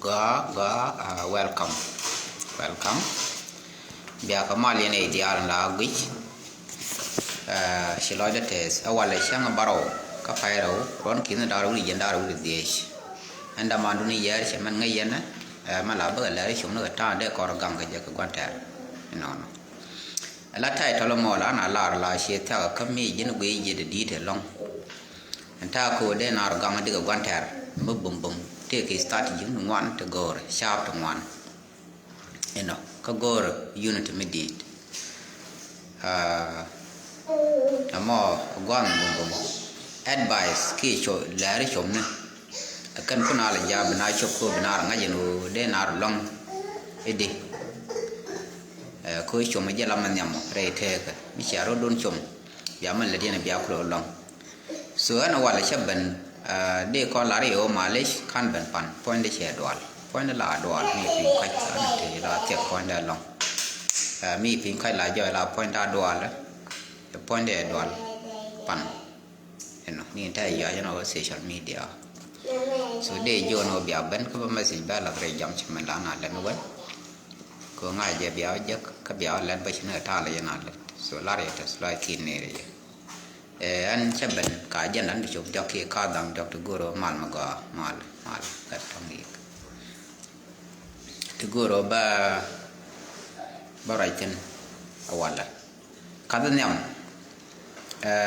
Welcome. Welcome. Biar kemali ni dia orang lagi. Silai dah tes. Awal siang baru kapai rau. Ron kini daru ni jendaru di dia. Anda mandu ni ya, cuman ngayi na. Malah berlari cuma nak tahan dia korang kerja ke kuantar. No. Latai kalau mola na lar siapa kami jenuh gue jadi di long. Entah aku dia nak orang dia ke kuantar. Bum. Take a start you want to go sharp to one. Kagor unit immediate. More gone bum. Advice key show Larry Chomne. A can put all a job and I shop go benar ngajenu then are long a day. Coach Chom Jalamaniam, Ray Take, Micharo don't chom. Yaman Ladina Biacro long. So I know what a shaban. They call Lario Malish can ben pan point the chair dual point the la dual me pink quite la take point along me pink quite la joy la point a dual the point the dual pan ni entire social media so they you know bia ben ko message ba la re jam chman la na len wen ko ngai je bia je ka bia len ba chna ta la yana so la re ta slide kin ne re an chaben ka jan an chụp cho kia ka dang cho tu guru mal kat tangi tu guru ba raitin awala ka dan yam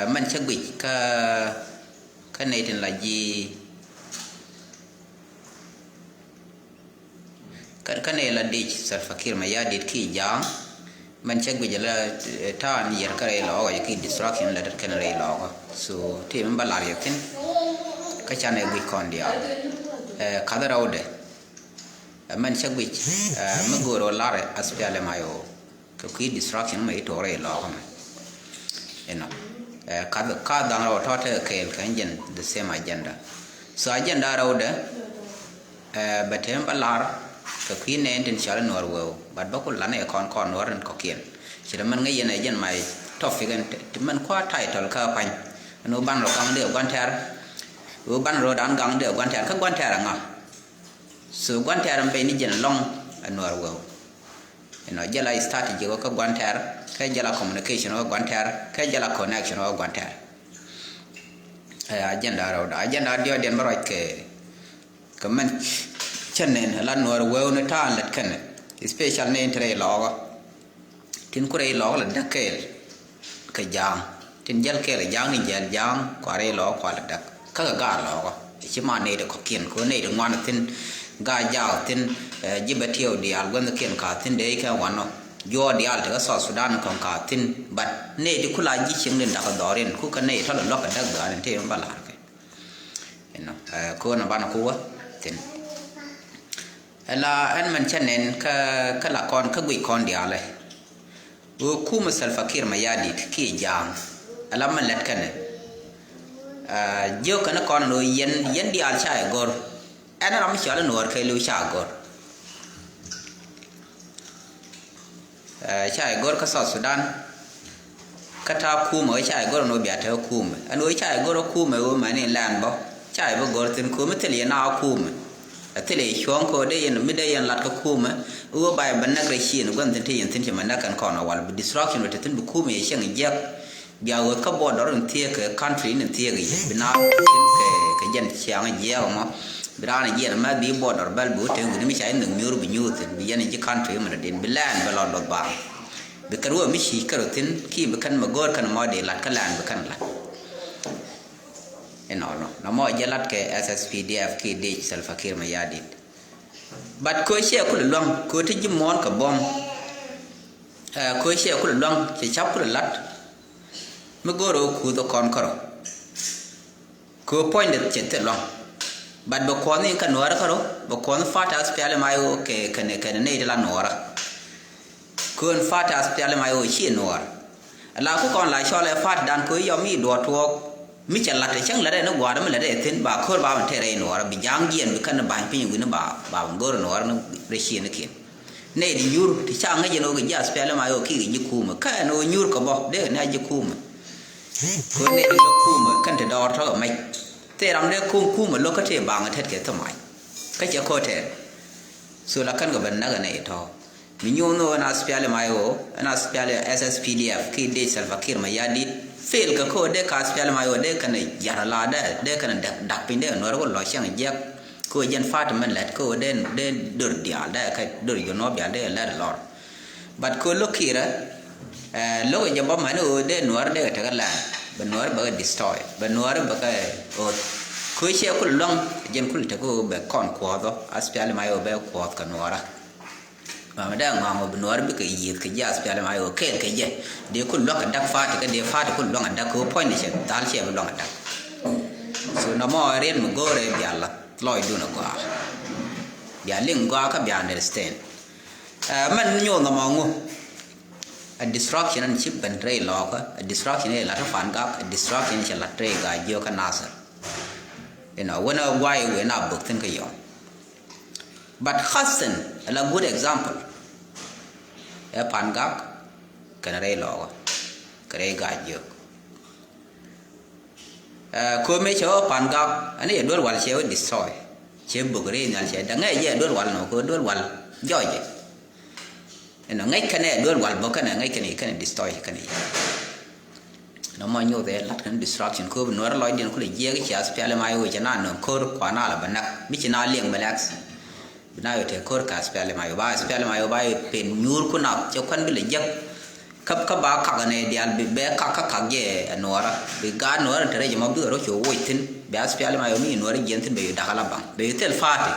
man chagwi ka nei tin la ji ka nei la di sar fakir ma ya dit ki jang man check with the town year carry law or distraction letter canary law so team balariatin kachane we condia kadar aude man check with magoro lare aspiale mayo to ki distraction mai to re law kadang ro tote kel kanjen the same agenda so agenda aude batem balarก็ขี้เน้นถึงชาลนัวรัวบัดบอกคนละเนี่ยคอนนัวรันก็เขียนฉะนั้นมันง่ายยันไม่ทอฟฟิกันที่มันคว้าไทยตลอดข้าไปอนุบันเรากังเดียวกันแท้บันเราดันกังเดียวกันแท้ข้างกันแท้ละงะสู่กันแท้มันเป็นนิจันลองนัวรัวจะไล่สตาร์ทจีก็กันแท้แค่จะไล่คอมมูนิเคชันก็กันแท้แค่จะไล่คอนเนคชั่นก็กันแท้agendaเราagendaเดียวเดียนบร้อยก็มันฉันเนี่ยหลังนัวรัวในท่านหลัดกันspecial เนี่ยทะเลหลอกทิ้งกุเรหลอกหลัดดักเกลกยางทิ้งเจลเกลยางนี่เจลยางกว่าเรหลอกกว่าหลัดดักข้ากาหลอกชิมาเนี่ยเด็กเขียนคนเนี่ยเด็กงานทิ้งกายาวทิ้งยิบเที่ยวเดียร์วันเขียนขาทิ้งเด็กแค่วันเนาะยัวเดียร์ถึงก็สอดสุดานของขาทิ้งบัดเนี่ยที่คุณลายยิ่งเชิงเดินดักดอรินคู่กันเนี่ยถ้าหลุดล็อกกันดักดอรินที่มันบาลาร์กันเนาะคู่นั้นบ้านคู่วะทิ้งอันมันเช่นนั้นก็ละครก็วิคอนเดียร์เลยคู่มันสัลฟาคิร์มายาดิขี้ยางแล้วมันเล็ดกันเยอะกันนะก่อนเราเย็นเดียร์ใช่กอร์อันนั้นเราไม่เชื่อแล้วหนูเคยรู้ใช่กอร์ใช่กอร์ก็สอดสุดานก็ท้าคู่เหมือนใช่กอร์เราเบียดเท่าคู่เหมือนอันนู้นใช่กอร์คู่เหมือนว่ามันนี่แลนด์บ่ใช่บ่กอร์ถึงคู่ไม่ทะเลน่าคู่เหมือนทะเลช่วงก็ได้ยันไม่ได้ยันลัดก็คู่มั้ยว่าใบบันนักเรียนก็ทันทียันทันทีมันนักกันก่อนเอาวัน distraction ว่าทันบุคู่มีเช่นเยอะเบียร์ก็บอดอร์นเทียกับ country นั่นเทียกับบินากับยันเชียงเยอะมั้งบินาเนี่ยยันมาดีบอดอร์เบลบูเทงก็ไม่ใช่หนึ่งมิวร์บิญูติบิยันที่ country มันเด่นบิแลนด์บิลอดดบางบิกรัวไม่ชี้กระตุ้นขี้บิคันมากอดกันมาเดลัดกันแลนด์บิคันละเอ็นอร์น้ำมันยันลัดกับ SSPDF ขี้ดิจิทัลฟักร์มายาดิบัดคุยเชี่ยคุณหลวงคุยที่ยิ้มมอนกับบอมคุยเชี่ยคุณหลวงจะชับคุณลัดเมื่อกูรู้คุยตัวก่อนก็รู้คุย point เด็ดเจ็ดหลวงบัดบุคคลนี่กันหนัวรักก็รู้บุคคลฟาดอาสเปียเลยไม่โอเคกันเนี่ยเดี๋ยวละหนัวรักคุยฟาดอาสเปียเลยไม่โอชี้หนัวแล้วกูก่อนหลายช่อเลยฟาดดันคุยยอมมีดัวทัวมิจฉาลัดช่างละได้นักว่ามันละได้ทิ้งบ่าโคตรบ่ามันเทเรนหัวบิยังเยียนบิคันบ่าพิญญุนบ่ามันก็หัวนักเรชีนักเขียนเนี่ยดิยูร์ที่ช่างให้ยันโอกยาสเปรย์มาโอกี้ยิ่งคู่มันแค่โนยูร์ก็บอกเด้อเนี่ยยิ่งคู่มันคนเนี่ยยิ่งคู่มันกันแต่ดอร์เท่าไม่แต่เราเนี่ยคู่มันโลกเทบางเทศเกิดทำไมก็จะโคตร so la kan ga ban naga ne to mi nyono na spiale mayo na spiale SSPDF ki de Salva Kiir Mayardit fail ka ko de ka spiale mayo de kan yara la de kan dak pinde no ro lo chang je ko jen fat man let ko den dur dia da ka dur yo no bia de la lor but ko lo kira lo je ba man o de no de ta la ben no ba destroy ben no ba ka o ko che ko long jen ko ta ko be kon ko do aspiale mayo be ko ka no ra mà đã ngon mà nói biết cái gì cái giá phải làm ai ok cái gì để con lock đắc phát cái để phát con lock đắc có point này tal sẽ lock đắc so nó mà riêng một go rồi bây là lôi đun nó qua bây liên qua các bạn understand mình nhiều nó mà ngu a distraction and chip and tray lock a distraction này là nó phản gác a distraction sẽ là tray cái vô cái nasa you know when a why when a book think cái gì but Hassan là good example pan gak kana re lo kare ga jo ko me cho pan gak ani dol wal che destroy che bugre na che da ngai ye dol wal no ko dol wal jo je no ngai kana dol wal bo kana ngai kana destroy kana no ma nyo de lat kan distraction ko no ra lo din ko le ye ga cha spele mai o chana no ko kwa na la banak bi china leng relax bina yo te kor ka spele mayo ba pen nyur ku na cho kan bile jak kap ka ba ka ne dial be ka ge anora be ga nora tere je mabu ro cho woitin be spele mayo mi nora gentin be da kala bang be tel fati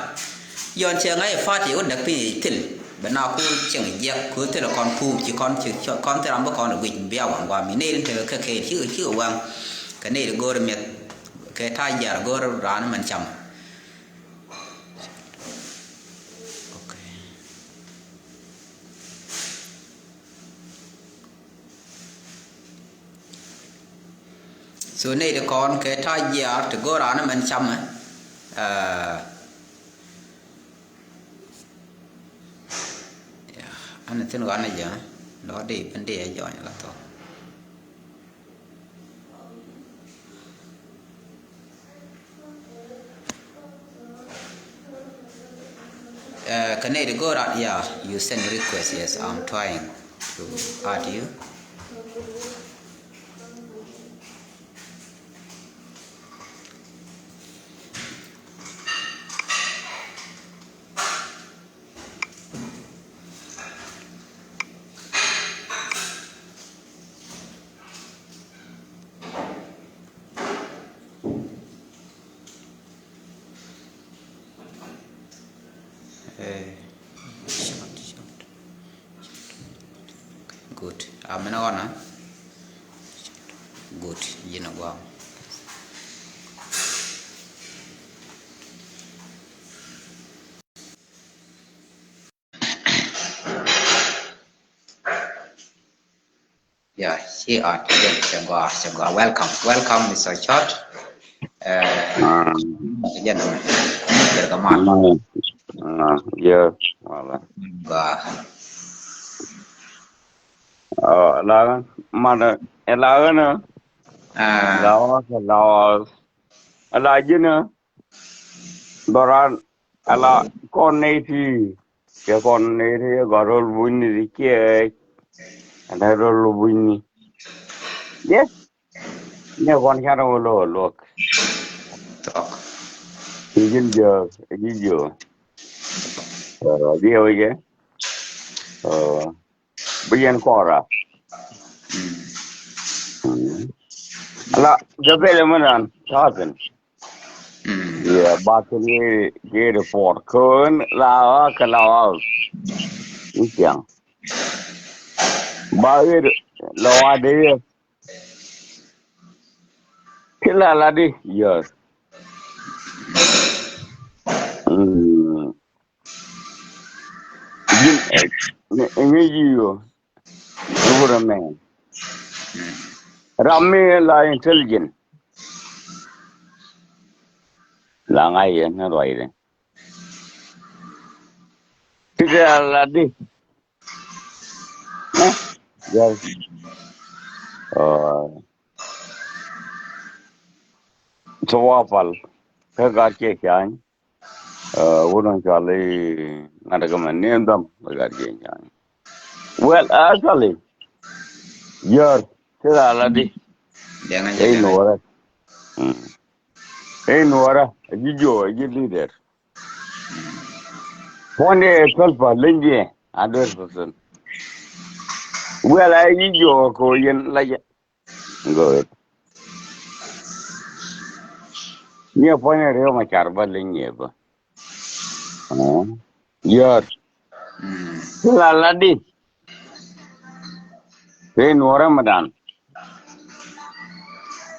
yon che ngai fati o dak pi til bina ku cheng jak ku tel kon pu chi kon te ram ba kon wi be awang wa mi ne te ka ke chi wang ka ne go re met ke ta ya go ran man cham so này để con cái thay giờ thì go ra nó mình chăm anh tin gọi này giờ đó đi vấn đề giỏi là thôi cái này để go ra yeah you send request yes I'm trying to add you good I'm gonna good you know wow yeah she are chagwa welcome Mr. Church dân được cái mặt yeah voilà và la mana ela na la jina doran ala koneti ke koneti garol bunni ke ana rol bunni yes ne kon charo lo talk igin jo dio ye bien kora ala jabele manan taten yeah battery ke report kon la kala ikyang bair lawade kila ladi yes Engiyo man Rami la intelligent la ngai na roi de Tiga la di yes so wafal ka ga ke kyan wouldn't Charlie not recommend name them again. Well, actually, you're still already Jangan ain't jangan. water. Ain't water. You leader. One day, 12 Lindy, 100%. Well, I need your Korean like it. Good. Near point of Rio Macharba Lindy. You're still already. Ain't water, madam.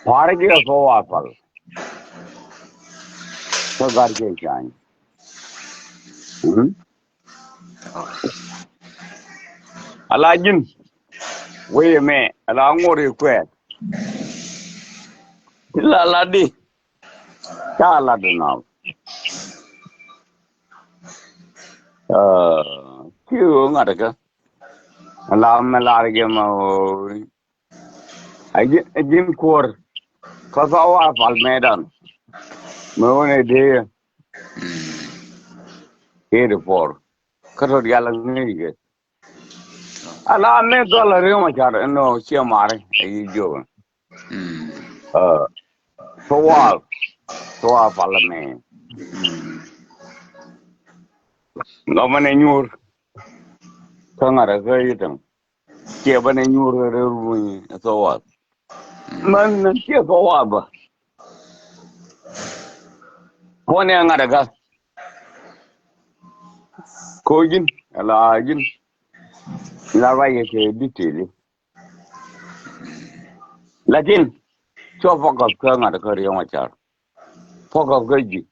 Party of Oapal. So, got your shine. Alajin, wait a minute, along what you quit. Ladi, Chaladi now. Q, Natica. Allow me largam. I didn't quarter. Cause our Palmedan. Moon day, 84. Cutter Galan. Allow me to a rheumachar and no Chiamari, a joke. So all, so our Palame. No man in your tongue at a great. Kevin in your so what? Man, cheer for what? One young at a gas. Cogin, a large. Lavaya detail. Lakin, so fuck of tongue at a career machar. Fuck of Gaji.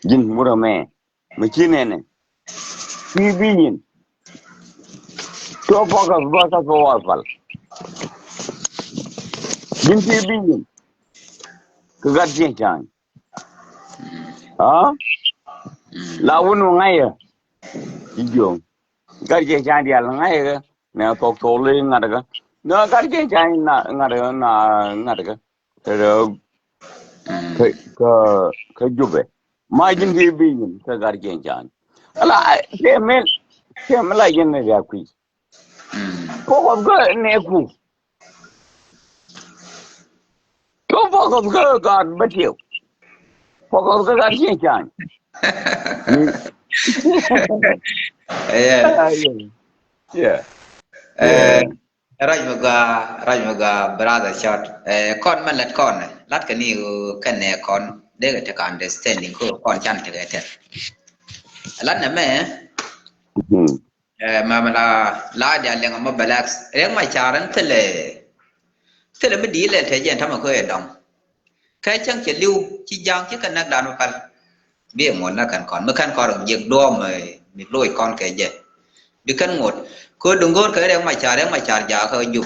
Jin Murame. Machine. P. So fuck of Gossa for Walpal. Jin P. Kagati chan. Lawun Naya. Idiom. Gaji chan Yalanga. Now talk to living at a no, Gaji chan Nataga. Kajube. Margin P. Kagati chan. Allah, they meant him like in the Yaqui. Fuck of good Neku. Go fuck of good God, but you. Fuck of the Gaji chan. Yeah. Rajmaga brother shot. Con man let con. Lat can you can con. They get to understanding who con chant to get it. Lat na me. Mamma la dia lenga mo balax. Reng my charan tele me deal at a gentleman go down. Kai chang che liu chi giang chi kan nak dan pal. Bi mo na kan con me kan con yek do me mi loi con ke je. Bi kan ngot ko dungor ke reng my char ja ko yu.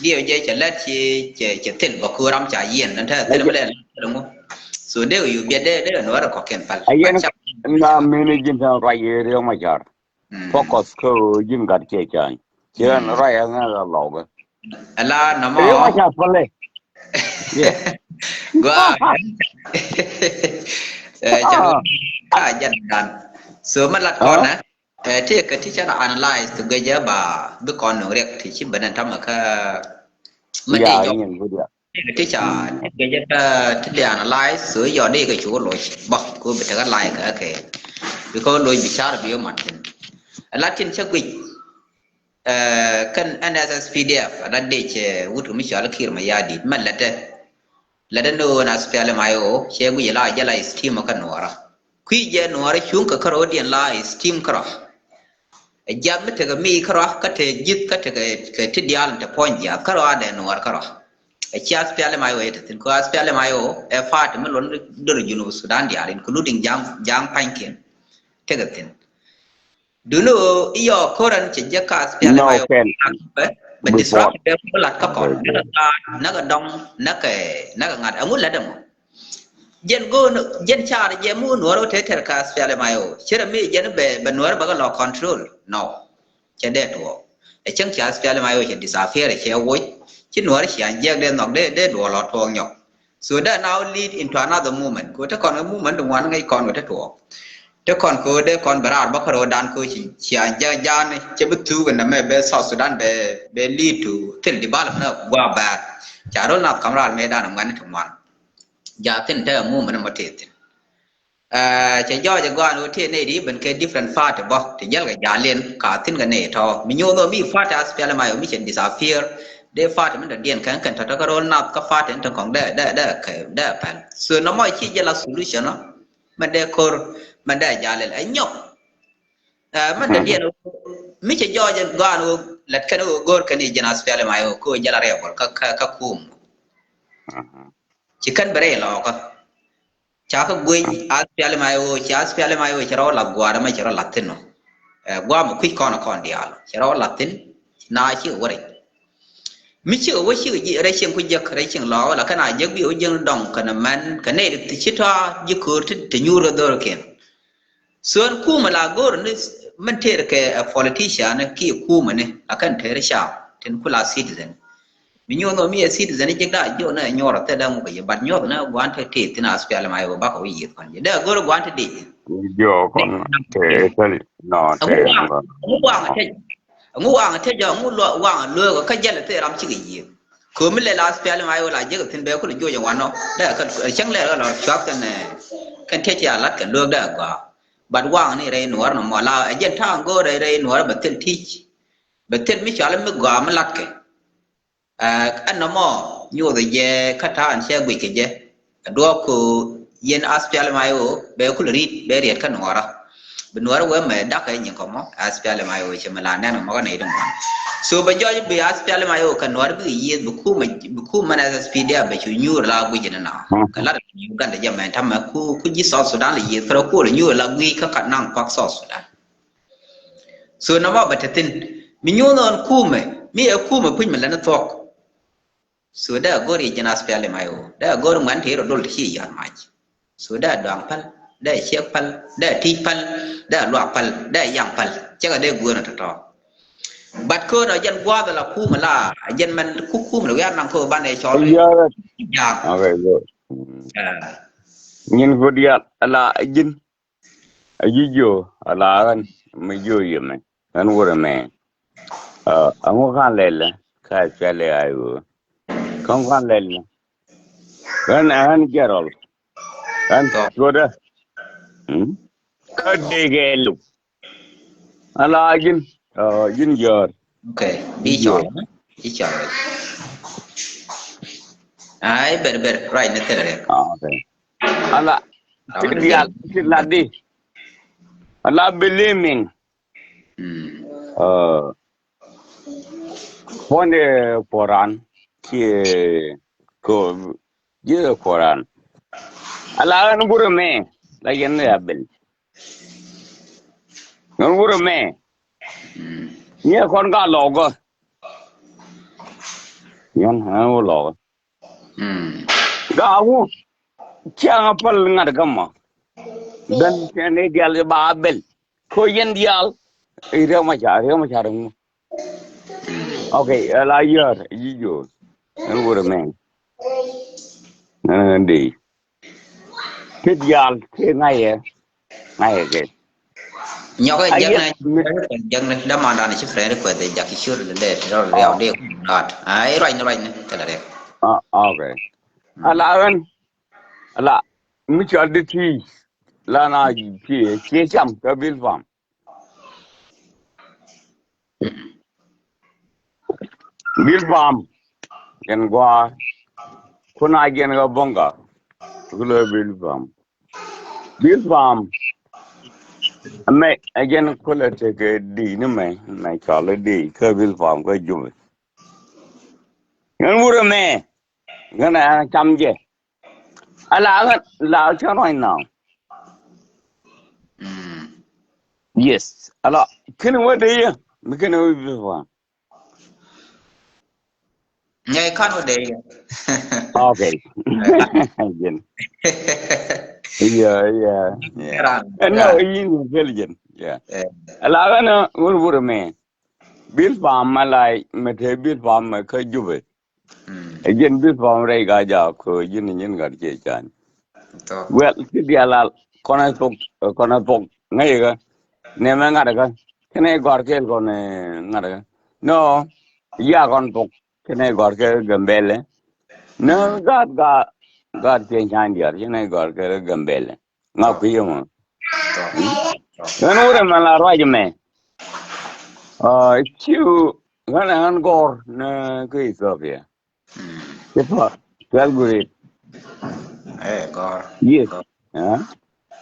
Dia je che let chi che tin ba ku ram cha yen nan ta tele me le dum. So they you be there no ra ko ken pal. Again, na managing right area my jar. Focus ko Jim got chan. Chiran right another log. Ala no You mo. watch out for it. Yeah. Go ahead. So man lat con na. Thì cáiที่จะ analyze ตัวเยอะบ่าด้วยก่อนหนูเรียกที่ชิบบันทำมาค่ะมันได้ Yeah, ยก in good. ที่จะเยอะที่จะ analyze สวยยอดดีก็ชัวร์เลยบอกกูไปถึงอะไรก็โอเคvì có đôi bị sao là bị mặt Latin chắc quỷ kan NSSPDF ada dece wutu mi shala kir ma yadi man lada no na spele mayo che gu yala jala steam ka nora kwi je nora chung ka karo dien la steam kara jam te ga mi kara ka te jit ka te ka ti dial te point ya karo ade nora kara cha spele mayo et tin ko spele mayo e fat me lon dur junu Sudan dia including jang pankin te ga tin dulu iyo koran che jaka spele mayo but disrupt the lat ka kon naga dong naga ngat amul ladam jen go jen char je mu no te ter ka spele mayo chere mi jen be no ba lo control no che de to e chang cha spele mayo che disappear che wo chi no ri chian je de nok de do lo to nyok so that now lead into another movement ko ta kon movement wan ngai kon ko ta to ta kon ko de kon barar ba ko dan ko chi ja ne che butu na me be South Sudan be lead to till development wa ba cha ro na kamra me dan ngan to man ja tin ta movement ma te cha jo ja gwan o te ne di ben ke different fat bo te jal ga ja len ka tin ga ne to mi nyo no mi fat as pele mai mi chen disappear de fatมันเดียนkan ta ka ro na ka fat en ta kong da pan so no mo chi je la solution noมันde korมันได้ja len ai nyokมันเดียนmi che jo ja gwan o let kan o gor kan ni jana pele mai o ko jala re bol ka kum chi kan bere lo ka cha ka gwe as pele mai o cha as pele mai o chero la gwa da mai chero latin no gwa mo kwi kon dial chero latin na chi o re mi chi o chi ji re chen ku je re chen lo la kana je bi o jeng dong kana man kana ti chi ta ji ko ti nyu ro do ken son ku ma la gor ni man te ke politician ki ku ma ne akan te re sha tin kula citizen mi nyo no mi citizen je da jo na nyor te da mu ke bat nyo na gwan te ti na aspel mai o ba ko yi kon je da gor gwan te di yo kon te tali no te ngu wang te jo ngu lo wang lo ka je le te ram chi yi ko mi le la aspel mai o la je tin be ko jo jo wan no da ka chang le la chak kan te ya lat kan lo da gwa bat wang ni re nuar no mo la je ta go re nuar ba tel ti ba tel mi cha le mi gwa ma lat ke anh nó mò nhiều rồi je kata anh sẽ quỳ cái je đua cô yên aspial mai ô bé cô lrit bé riết cái nọ ra bên nọ ra mẹ đắc cái những con mò aspial mai ô chỉ mà là nên nó cái này đúng không so bây giờ bị aspial mai ô cái nọ ra bị yên bị khu mà là speed ya bị chú nhiều là quỳ cho nó cái là nhiều cái để cho mẹ thăm mà khu chỉ South Sudan là yên pero khu là nhiều là quỳ các khả năng phát South Sudan so nó mò bật tin mình nhiều nó khu mà mi ở khu mà quỳ mà là nó thuộc so da gori jana spele mayo da gor man te ro dol hi yan maj so da dang pal da chek pal da ti pal da lwa pal da yang pal chaga de gona to bat ko da jan gwa da la ku mala jan man ku mala yan nang ko ban e chol ya okay go nyin go dia ala jin ajijo ala kan me yo yeme an wora me ango kan lele ka chale ayo kon kan lele kan an gerol kan goda ka degelu ala jin yor okay bi chol ai ber right na tere okay ala dia ladi ala believing pone Quran ki ko ye Quran ala an burme la yen abel ngon burme ni kon ga logo yan ha logo ga wu chang pal ngar gamma dan ne dial ba abel ko yen dial ire ma cha okay ala yer yijo ngon burme ndi cái dial cái ngay cái nhỏ cái dân này đã mà đàn chỉ phải được để giặc chưa được để rồi leo đeo đọt ai rồi này thế là đẹp okay ala mi chal de ti la na ki cham ka bil fam ken gwa kuna gen ga bonga gulo bil fam me again kula te ke di ni me chale di ka bil fam ka jum ngan wura me ngana cham je ala la cha right now yes ala kin wa de ya me kin wa bil fam nhảy khăn ở đây okay again yeah no intelligent yeah ala kana wura me bil fam malai me te bil fam ka jube Jen bi from re ga ja ko yin gar che chan. to Well, ti dia la kona pok ngai ga ne ma ngada ga. Kene gor kel ko ne ngada ga. No, ya kon pok kene gor ke gambele. No, God che chan dia kene gor ke gambele. Nga ku yo. to Nan ure ma la raj me. Chiu ngana an gor na ku Ethiopia. Kepa 12 grade. gor Yes. gor Huh?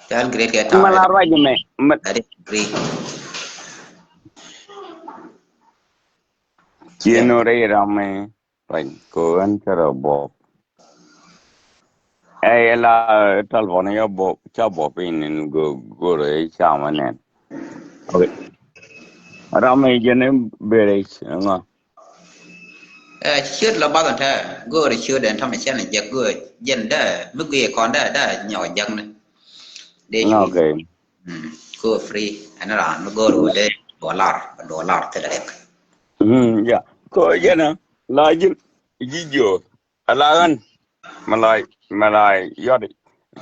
tal great get out Malar aja me. that is free yeah Chino re rame. Pan ko an tero bo. La talbona ya bo cha bo pin go re chama nen. Okay. Rame jene bere nga. shoot la ba ta go re shoot and tham chen je go jen da mu ge kon da nhỏ jang ne de Nga chu okay. go free ana ran go ro le dollar te da Ya. Ko jena lajin jijo. Alagan malai yodi.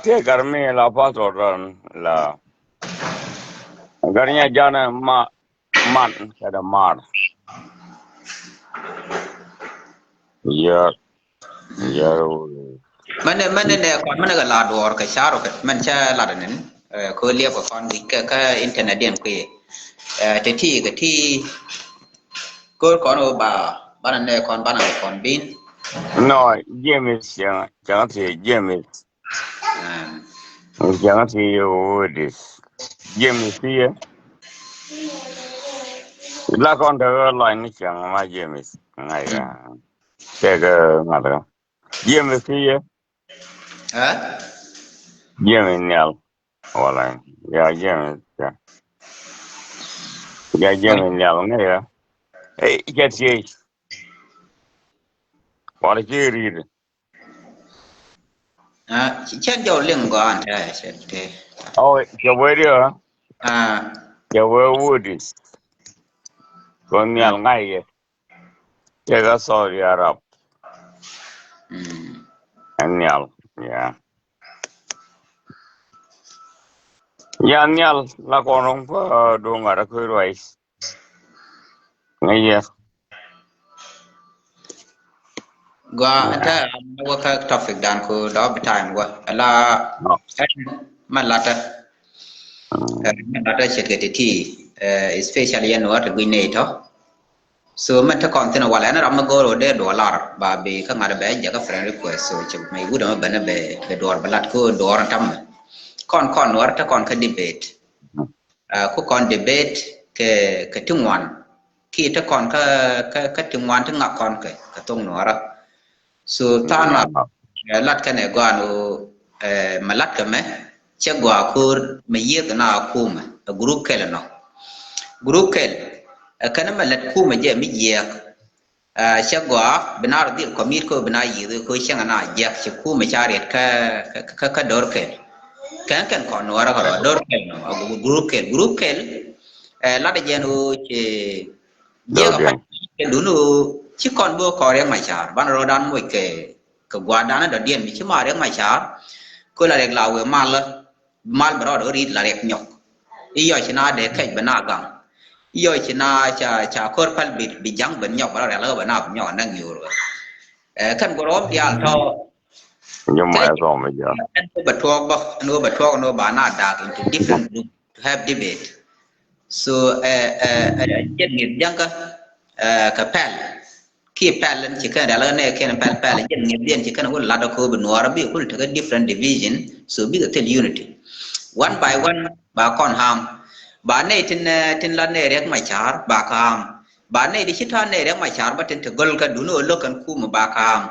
Te garme la pasor la. Garnya jana man kada mar. Ya ya. man ne kon man ga la dor ka charo ka man cha la da nen ko le ko kon ka internet den ko te ti ga ti ko kon ba ne kon bin No, James jangan si James jangan si Woodis. James ya. Lakon dah lain ni jangan mah James. Ngai ka. Tega ngada. James ya. hả James nyal. Wala. Ya James ya. Ya James nyal ngai ya. Get si. Wala kiri. chen jo ling go an thế thế Oh, jawa dia. à Jawa Woodis. Kon à nyal ngai ya. Tega sorry Arab. Nyal. Ya. Ya nyal lakonong pa do ngara ko rice. Ngai go an ya. thế wa ka topic dan ko do bi time wa la No. man la ta man la ta chet ke ti especially en wa to ne to so man ta kon tena wala na ram go ro de dollar ba be ka ngara be ja ka friend request so che mai gu da ba na be dor balat ko dor tam kon war ta kon ka debate ko kon debate ke tingwan ki ta kon ka tingwan ta ngak kon ka tong nora so ta na lat ka ne gwa no malat ka me che gwa kur me ye na ku me group ke no group ke kana malat ku me je mi ye che gwa binar dil komit ko bina yi ko chen na je che ku me charet ka dor ke kan kon nora ko dor ke no group ke la de jenu che je ga pa Dogen. ke dunu chi kon bo ko re mai char ban ro dan mo ke gwa dan da dien mi chi ma re mai char ko la rek la we mal bro do rit la rek nyok i yo chi na de ke bana gang i yo chi na cha kor pal bi jang ben nyok bro la ba na nyok na ngiur kan go rom dial to Nhưng ke mà so mà giờ. but talk no ba na da into different group to have debate so jet nghiệp jang ka pel ki pel ci kan dala ne ken pel jet nghiệp den ci kan wala da ko be no arabi ko ta different division so big tell unity one by one ba kon ham ba ne tin la ne rek ma char ba kam ba ne di ci ta ne rek ma char ba tin te gol ka duno lo kan ku ma ba kam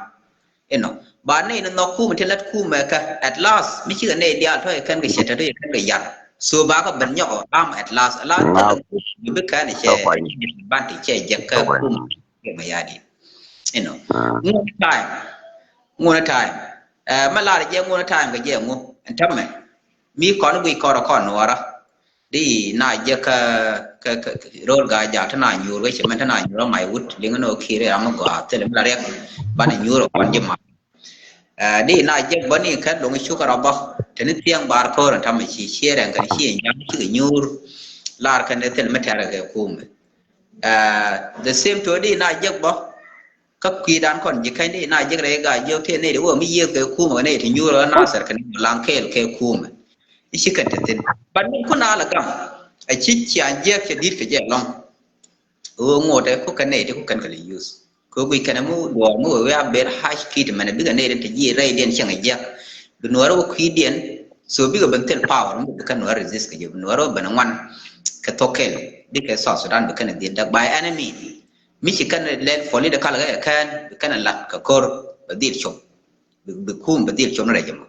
eno ba ne no ku ma tin lat ku ma ka at last mi ci ne dia to kan ga sheta do kan ga yar so ba ka ban nhỏ am at last ala ta Ngap ni be kan che so quanh. ban ti che je ka So ku quanh. ma ya di ngona time ma la je ngona time ga je ngo tamme mi kon wi ko kon wara đi na giờ cái road ga giờ thằng nào nhiều cái chuyện mình thằng nào nhiều mày út liền cái nó khi đấy mà gọi thế là riêng bạn này nhiều rồi còn gì mà đi na giờ bữa nay cái đồng số cái robot thế nên tiếng bar thôi là thằng mình chỉ chia ra cái chia nhau chỉ nhiều là cái này thế là mình theo cái cùng the same to đi na giờ bữa các quy đàn còn gì cái này na giờ cái ga giờ thế này đúng không mấy giờ cái cùng cái này thì nhiều rồi na sẽ cái lang cái cùng chỉ cần thế bạn mình cũng nào là cầm ai chỉ anh giờ cái đi cái gì long ngồi đấy có cái này thì có cần cái use có cái này mua về bên high speed mà bây giờ này thì gì ray điện chẳng ai giờ bên ngoài đó khí điện số bây giờ bên tel power nó cái nó resist cái gì bên ngoài đó bên ngoan cái token đi cái source Sudan bên cái điện đặc by enemy mình chỉ cần lên follow được cái cái là cái core bên điện chụp bên khum bên điện chụp nó là gì mà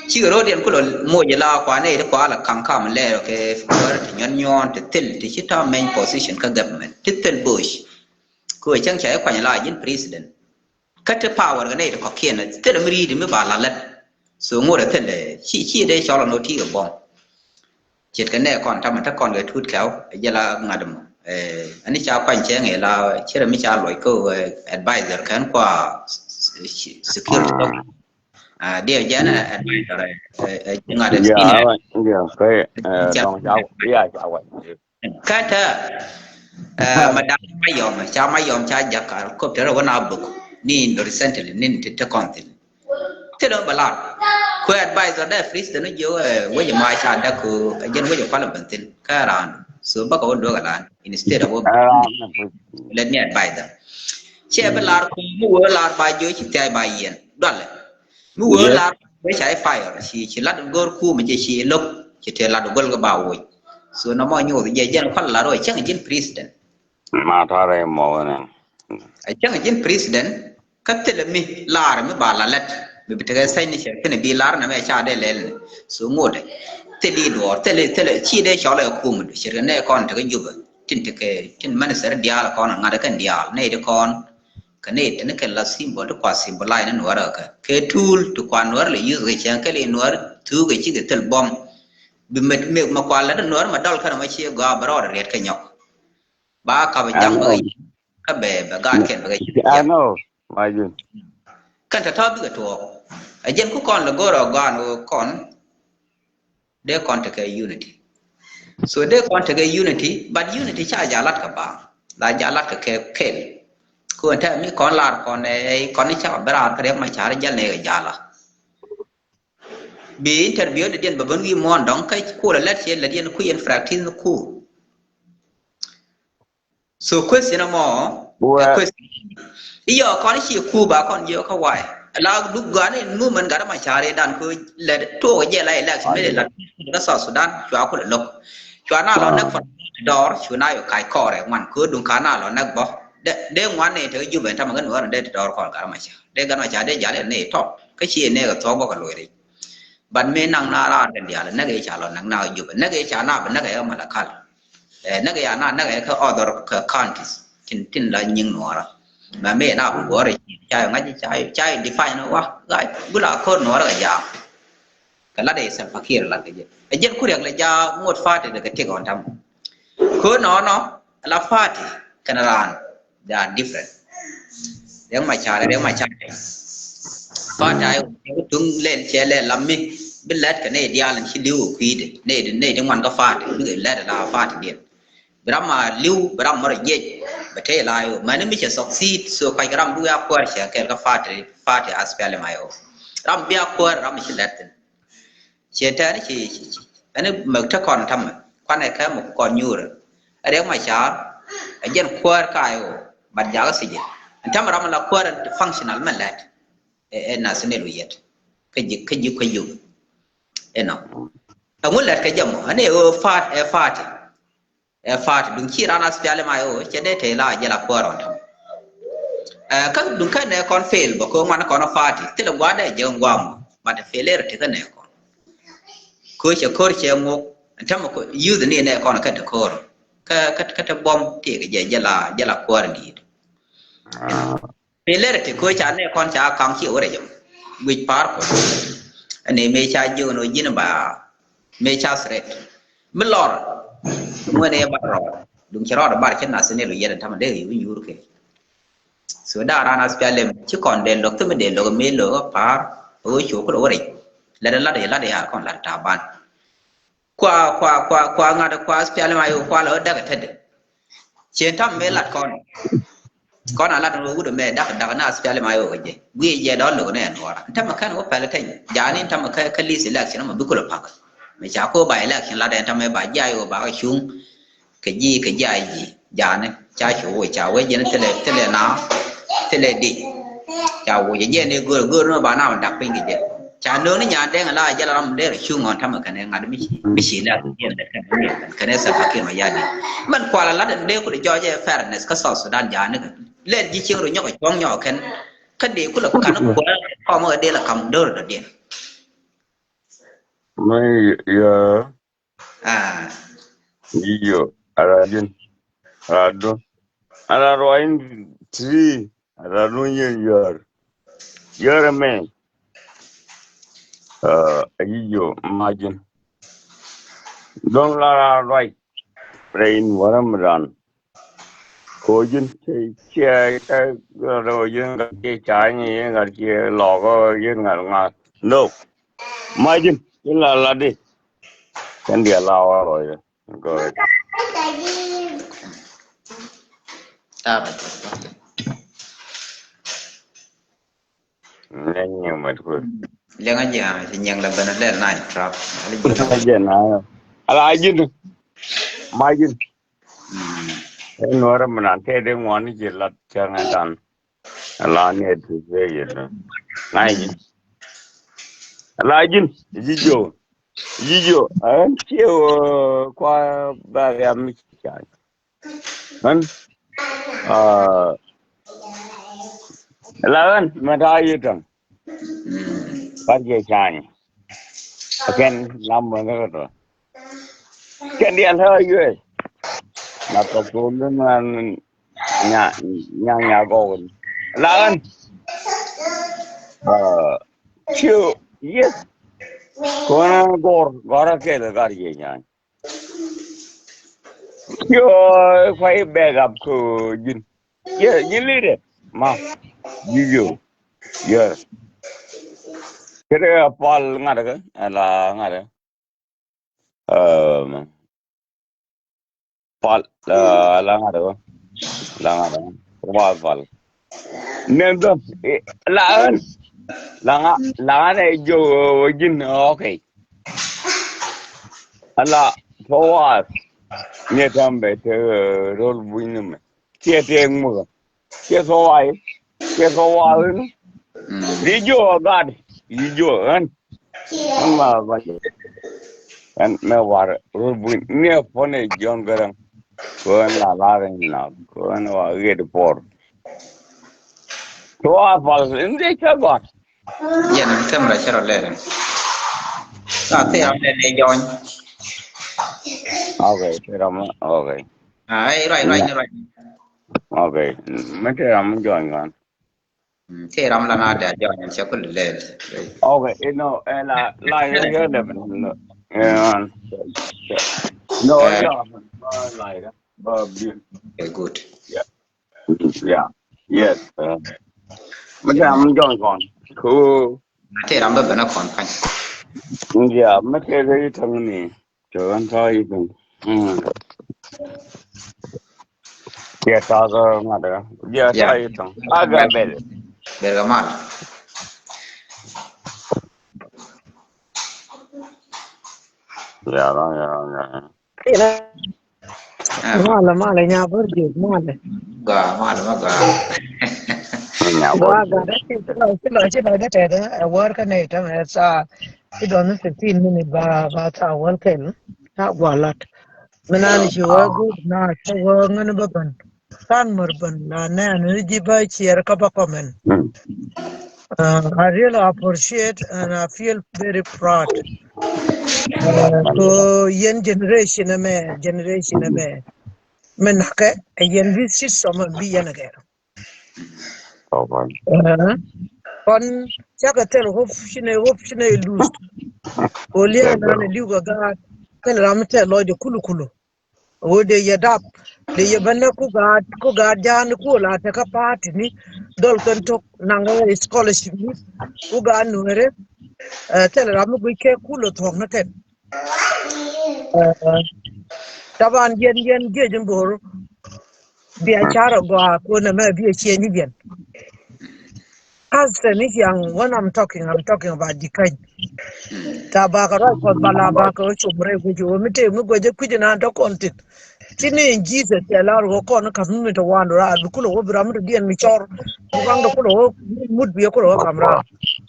chỉ có điện của mua giờ là quá này quá là căng căng lên cái nhon nhon thì chỉ ta main position cái government til Bush cô chẳng chạy qua nhà lại những president cái power cái này có kia này til mới đi mới bảo là lật số mua được til chỉ đây cho là noti ở bom chết cái này còn thằng ta còn cái thút kéo giờ là ngã đầm anh ấy chào quanh chế này là chế là mới chào loại câu advisor cái qua security điều giá là advisor này ngã đầm cái con cháu cháu vậy cái thế mà đang máy dòm cha giặc cả có thể là vấn nào bực nên recently nên thì con thì thế đó mà làm quay advisor đây freeze nó vô với mai cha đã cứ dân với phải là bình tĩnh cái là số bắc có được là instead of lên nhà advisor che bên là mua là bài dưới chỉ tay bài yên đó là mua là với trái fire chỉ lát gor khu mà chỉ lốc chỉ thể là đồ cái bảo rồi số nó mọi nhiều thì dân phải là rồi chắc là dân president mà thôi rồi mồ này chẳng là dân president các thế là mi là mới bảo là lật bị cái sai này cái này bị là nó mới cha đây lên số một đấy thế đi đùa thế là chỉ để cho lại cùng chỉ cái này con cái giúp trên mình sẽ đi là con ngã cái đi này để con cái này nó cái là symbol của symbol này nó nữa cái tool to quan nữa là use cái chẳng cái này nữa thứ cái chỉ cái tel bom bị mình mà qua là nó nữa mà đau cái nó mới chia gà baro để cái nhọc ba cái chẳng bởi cái bè và gan cái cái mà gì kan ta tabi ga to a jen ku kon la goro gano kon de kon ta cái unity so de kon ta cái unity but unity cha jalat ka ba la jalat ka ke ko ta mi kon la kon e kon ni cha bara ka de ma cha jal ne ga jala bi interview de den ba ban wi mon donc kai ko la let la den ku en practice ku so question mo question iyo con chỉ khu bà con nhiều không hoài là lúc gán này nu mình gán mà trả đàn cứ là thua cái gì lại là chỉ mới là nó sọ Sudan chúa có lộc chúa nào nó nâng phần đó chúa nào cái cỏ này ngoan cứ đúng khá nào nó nâng bỏ để ngoan này thấy như vậy thằng mà cái nữa là để đó còn gán mà trả để gán mà trả để giá này thọ cái chuyện này là thọ bao cái lối đấy bạn mấy năng na ra cái dia là nâng cái trả là nâng nào như vậy nâng cái trả nào nâng cái mà là khăn nâng cái nào nâng cái other countries tin là những nữa mà mẹ nào cũng có rồi chạy ngay chạy define nó quá gái bữa nào con nó là già cái lá đây sản fakir là cái gì cái dân khu vực là già một phát thì được cái thiệt còn thầm khối nó là phát cái nó là different nếu mà chạy phát chạy tung lên che lên làm mi biết lết cái này đi là chỉ lưu quý đấy này trong ngoan có phát người lết là phát thì điện Brahma lưu Brahma rồi gì vậy thế là mà nó mới chỉ succeed so cái Ram đuôi aqua sẽ cái phát aspect mà yêu Ram bia aqua Ram chỉ lết chỉ thế chỉ anh mở chắc còn thầm quan này cái một con nhu rồi ở đấy mà chả ở dân aqua cái bạn giáo cái gì anh thầm Ram là aqua functional mà lết em là sinh viên vậy cái gì em nào ông muốn lết cái gì mà anh ấy phát đúng khi ra spiale mai o che de te la jela poron các đúng cái này con fail bo ko man con phát thì là quá đây jeng gwam mà failure thì cái này ko che ngok chăm ko use này con cái ko cái bom thì cái jela poron đi failure thì ko cha này con cha kam chi ore jom which part anh ấy me cha ju no jin ba me cha sret mình lọt mưa này bắt rồi đúng chưa đó bắt chân là sẽ nên là giờ thằng mình để hiểu như thế số đa ra nó sẽ làm chứ còn đèn lọc thì mình đèn lọc mấy lửa phá ở chỗ có đồ đấy là để còn là trả bàn qua ngã được qua sẽ làm ai qua lỡ đã cái thật chiến thắng mấy lạt con là lạt nó được mẹ đã nó sẽ làm ai ở cái gì giờ đó lửa này nó thằng mà cái nó phải là thành giá nên thằng mà cái list selection mà biết là phá mấy cháu cô bài election là đèn thằng mấy bài dài ở bài xuống cái dài gì giá này cha chủ với cháu với dân thế là nó thế là đi cháu với dân này gửi nó bảo nào đặt bên cái gì cha nướng nó nhà đen là giờ làm để là chung ngon thằng mà cái này ngã bị xí là cái này sẽ phát triển mà gia đình mình qua là lát để có để cho fairness cái sổ Sudan giá nữa lên di chuyển rồi nhóc cái con nhỏ cái điều của là cái nó của họ mà ở đây là cầm đỡ rồi điện Mai ya à iyo arajin rado ara roin tree ara runye yer me iyo margin don la right brain waram ran kojin che rồi yin ga che chai ni yin ga che lo go yin ga nga no margin la đi cái dia lao rồi rồi ta phải nên nhiều mà thôi liên anh già thì nhận là bên đây này trap cái gì nào ala ajin mai jin cái nuara mình ăn thế để ngon như vậy là chẳng ai ăn ala này thì về vậy đó này ala ajin jijo anh chiều qua ba em chạy anh lawan mà gì đó bắt về chạy cái làm mà nó rồi cái điện hơi ghê mà tập trung đến nhà con lawan chiều yes con gora cái là cái gì nhỉ chiều phải backup của Jin yeah Jin leader mà you yeah cái đó Paul ngã được là ngã được Paul là ngã được Paul nên đó là này jo Jin okay là Paul nghe thầm về thế rồi vui lắm chia tiền mua chia số ai chia số ai đi vô gạt đi vô anh mà vậy anh mẹ var rồi vui nghe phone này John Garang con là cái nào con là cái report số Paul in đây chắc gọi nhận thêm là cho rồi lên thế ông lên đây join okay thế rồi okay right okay mấy cái làm join con thế làm là nào để join sẽ có lên okay no là lại cái đó no lại đó very good yeah yes mấy cái làm join con cool thế làm bên nó còn phải yeah mấy cái đấy thằng này cho anh thôi ya tazo ngada ya sai tong aga bel bergamal ya mala nya burge mala ga ga da work ne ta me sa it on 15 minutes ba ta work ken ta gwalat menani shi wa good na ta wa ngana baban kan murban na ne ji ba ciyar ka ba komen I really appreciate and I feel very proud to young generation me men ka yen visit some bi yana ga kon chaka tel hof shine lose olia na ne liuga ga kan ramte lo de kulu o de yadap de yabana ku ga jan ku la ta ka party ni dol kan tok nanga scholarship ni ku ga nure tel ramu ku ke kulu thok na ken taban yen ge jambor bi a chara go ko na ma bi che ni bien as ni yang when I'm talking about the tabakara ko balaba ko chumre ku jo mite mu goje kujina to kontit tini Jesus ya la ro ko no kam mi to wan ra du kulo wo bram to dien mi chor bukang do kulo mud bi ko kamra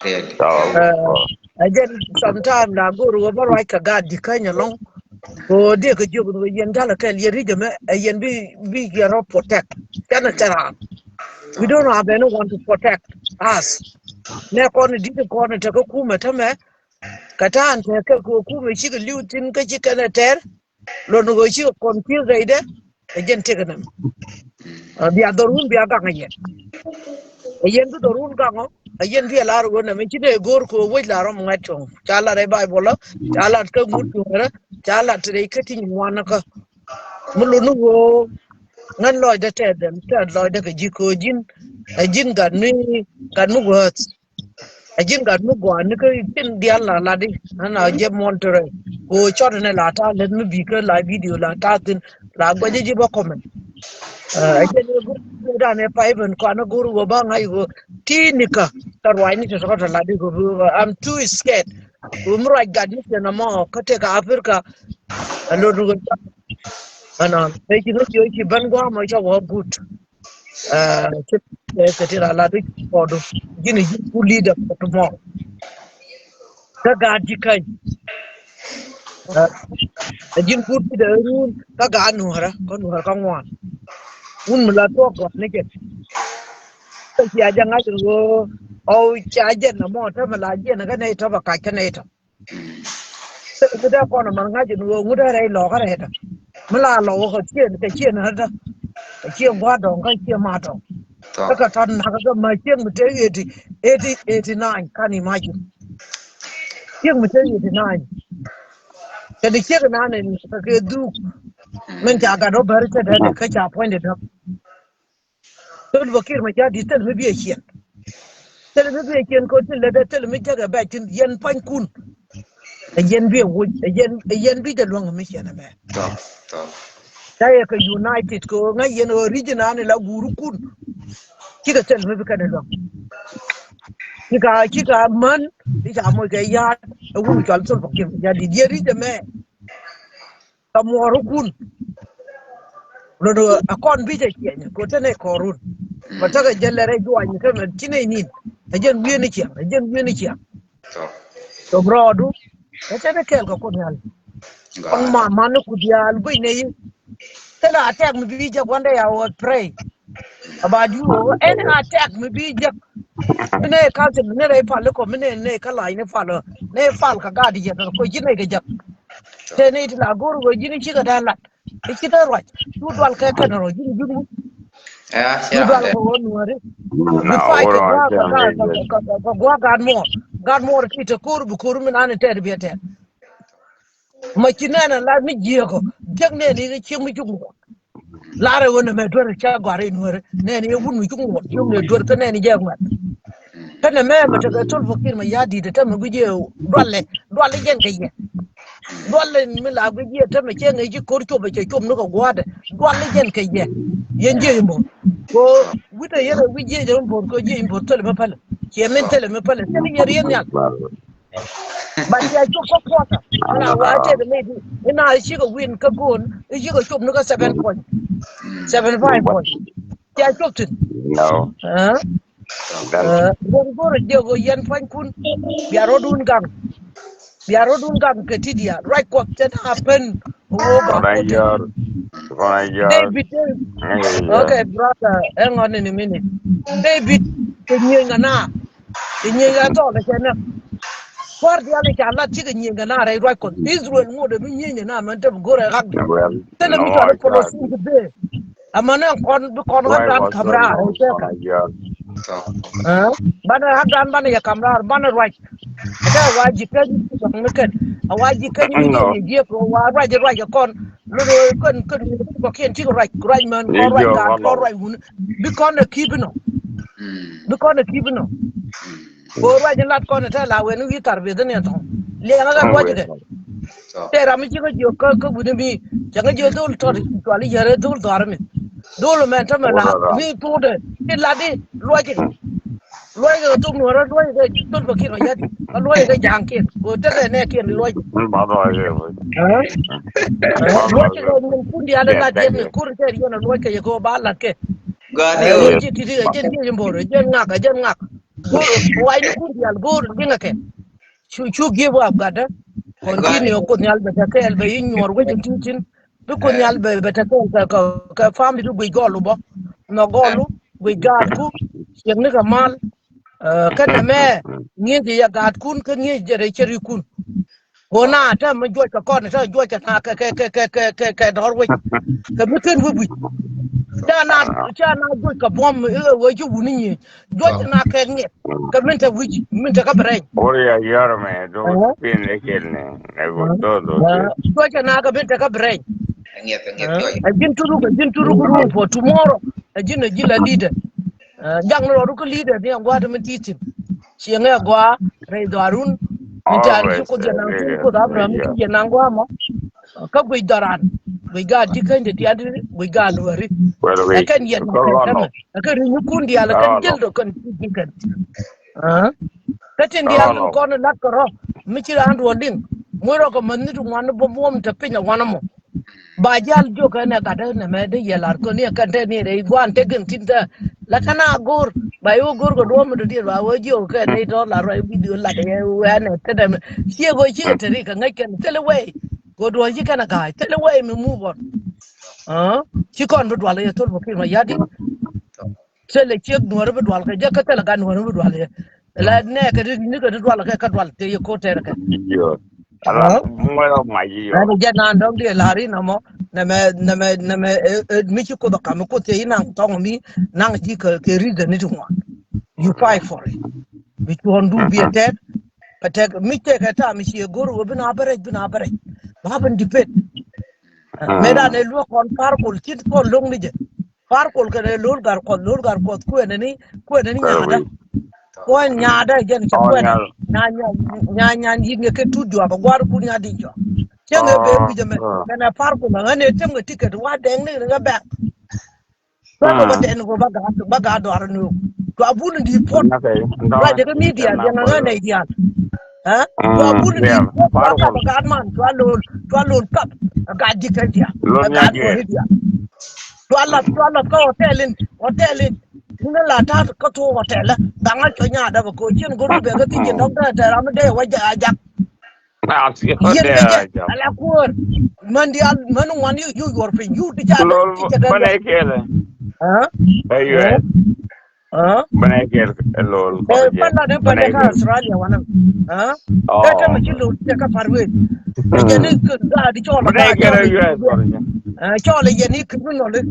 really again sometime na go ro ba right ka ga di kanya long o de ko jogo do yen dala ka yeri de me yen bi gero protect kana tara we don't have anyone to protect us ne ko ni di ko ni ta ko kuma ta me katan ta ka ko kuma shi ga liutin ka shi kana ter lo no go shi confuse ide again take them biya dorun biya ga ngaye yen du dorun ga ngo yen bi la ro na me chi de gor ko we la ro ma chong chala re bible chala ka mutu ra chala tre ka tin wana ka mulu nu go ngan lo de te dem te lo de ka ji ko jin ga ni ga nu go ajin ga nu go ni ka tin dia la di ana je montere o chot ne la ta le nu bi ka la video la ta tin la go ji ba comment ajin go da ne pa even ko na guru go ba ngai go tinika tarwai ni to ko la di go I'm too scared umro ga ni na mo ka te ka afrika alo du go ana sai ki no ki ban go ma cha wo good ka tira la di ko do gini ku leader for tomorrow ka gaji kai jin ku da run ka ga nuhara ka ngwan un mula to ko ne ke ta ya janga go o cha je na mo ta mala je na ga ne ta ba ka ka ne ta sai da ko na man ga je go nguda rai lo ka re ta mala lo ko che na da che gwa dong ka che ma to ka tan na ka ma che mu te 89 kan imagine che mu te 89 da ke ga nan ne ka ke du men ta ga do bar ta da ka cha point da to bakir ma ja di tel me bi ko tel da tel me ja ga ba tin yen pan kun yen bi wo yen bi da long me na ba to dai ka united ko ngai yen original ne la guru kun kika tel me bi ka da long kika man ita mo ga ya wu ka tel bakir ja di ri da me ka mo kun lodo akon bi je kenya ko tane korun mata ga jallare duwa ni kan tine ni ajen wiye ni kiya to brodu ta da kel ko kon yal on ma no ku dial bi ne tana attack mi bi je wanda ya wo pray about you any attack mi bi je ne ka se ne re fa le ko ne ka lai ne fa lo ne fa ka ga di je ko jine ga je te ne ita goro go jini ci ga dala ikita roi du dwal ka ka ro jini judu ya du dwal ko wonu re du fight go go god more kita kurbu kurmin an te de bete ma kinana la mi jiego jegne ni ci mu jugu la re wona me dore cha gware nuore ne ni wun mu jugu jum ne dore ka ne ni jeego kana me ta ga tol fakir ma yadi de ta mu guje dole jen gaye dole mi la guje ta me ke ngi ko to be ke tom no ko gwada dole jen gaye yen je yimbo ko wuta yere guje je yimbo ko je yimbo tole me pala ke men tele me pala tele yere yen yal ba ya ko pota ala wa te de me ina shi ga win ka gon shi ga tom no ka 7 point 75 point ya choptin no goro jego yen fan kun biaro dun gang ketidia right what that happen David okay brother hang on in a minute David kenyenga to le kana for dia le kala tiga nyenga na right ko Israel mo de nyenga na man te gore gak tele mi to le policy de amana kon dan kamera bana hadan bana ya kamrar bana right ada wajib kan awaji kan wi No. je je ko wa raja kon lo kon ko ken ti right man ko right Yo ga ko follow. right hun bi kon keep no bi kon keep no ko raja lat kon ta la wen wi tar be den to le na ga ko je te ram ji ko jo ko bu mi janga je dol to ali yare dol dar mi dol men ta la Ora. mi to de ke la di lo je lo ga to no ra lo ga to ko ki no ya di lo ga jang ke ko te ne ke lo Ba do ai. Ba lo ke do. min kundi ala Yeah, la thank dien you. kur te yo na lo ke ko ba la ke God lo yo. Yes. ji ti je je mboro je ngak gor wai ni kundi al gor dinga ke chu give up gada God continue ko nyal be ta kel be nyor we tin tin be ko nyal be be ta kel ka family du be golu bo no golu be gad ku yen ni ka mal kana me ngi ya gad kun ka ngi jere cheri kun gona ta ma jo ka kon ta jo ka na ka dor we ka mi ken we cha na jo ka bom we ju wuni ni jo na ka ngi ka min ta wi min ta ka bre Ora yar me do pin le kelne. Nego todo. jo cha na ka min ta ka bre ngep yo. a jin turu ku room for tomorrow a jila leader jang no ko leader ni ngwa ta min titin shi nga gwa re darun min ta ni Always. ko jana ko da abra mi ki jana ngwa mo ka gwe daran gwe ga dikan de tiadi gwe ga lwari Well, we akan yet na go kan on. tama akan rinyu kundi ala kan No, no. jeldo kan dikan ah katin di No, alun no. kono nakoro michira andu oding mwero ko manitu ngwana bobo mta pinya ngwana mo bajal jo kana kada na mede yelar ko ni kan te ni re gwan te gen tinta la kana gor ba yo gor go do mo dir ba wo jo ka ne to la ro video la de wa ne te da sie go chi te ri ka ngai ken tele we go do ji kana ga tele we mi move on chi kon bu dwala ye tol mo ki ma yadi tele chi gnor bu dwala ka je ka tele gan gnor bu dwala la ne ka ni ka dwala ka dwala te ye ko te ka Yo. Ala muero mayo. ana jana ndong de lari na mo na me mi ci ko da kam ko te ina tong mi nang ci ke reason ni tuma you fight for it mi ci on du bi tek patek mi te ka ta mi ci goro bina bare ba ban dipet me da ne lu kon par ko ci ko long ni je par ko ke lol gar ko ku ne ni Well, nyaada we. ko nyaada gen ci Oh, ko ne yeah. nya yi ke tu jo ba gwar ku nya di jo chenge be Oh, wije me kana parko na ngane temga ticket wa deng ni nga ba ba hmm. den go baga do arnu to abun di pot Okay. ra No, de media de na nga ngane boy. dia ha to abun di Yeah. pot wa ka Powerful. baga man to alon kap ga dikan dia Lord ga do Nyagir. dia to alla ko hotelin nga la ta ko to hotel da nga to nya da ko chin go ru be ga ti jin doctor ta ram de wa ja I'll see you yen ga je there, Job. ala kur man di al man wan you your friend you di cha ti Lord, cha da Banakele. ha Hey, you ha had. ha Banakele, Lord, Cottaget. palla de pande ka Banakele. australia wan ha ta Oh, ma chi okay. lo ta ka farwe e je ni Hmm. ga di chola ga Banakele, chola you had, Cottaget. chola je ni ku no le